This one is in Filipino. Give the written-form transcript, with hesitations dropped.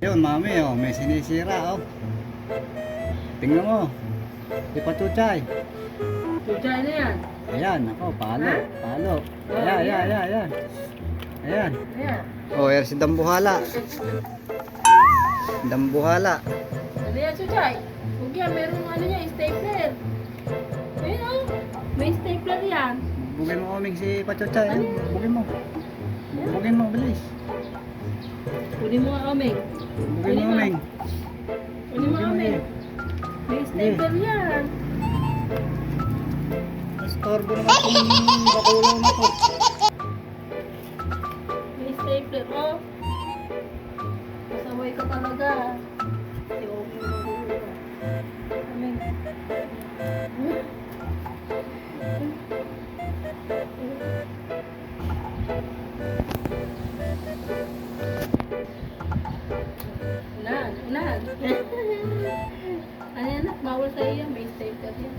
Yun, mami, oh, may sinisira, oh. Tingnan mo. Di pa tuchay. Tuchay na yan. Ayan, ako, palo. Ha? Palo. Oh, Ayan, ayan, ayan. ayan, ayan. Ayan. Ayan. Oh, ayan si Dambuhala. Dambuhala. Ano yan, Tuchay? Huwag yan, meron ano niya, stapler. Ayun oh, may stapler yan. Bugin mo kaming si Pachuchay. Ano? Bugin mo. Bugin mo, bilis. Kunin mo nga, Omeng. Bugin mo kaming. Kunin mo, Omeng. May stapler yan. Istorbo naman itong bakulong na to. May stapler, oh. Masaway ka talaga. Si Omeng magulo. Omeng. Unahan, unahan. Ano yan, bawal sa'yo yan, may stapler yan.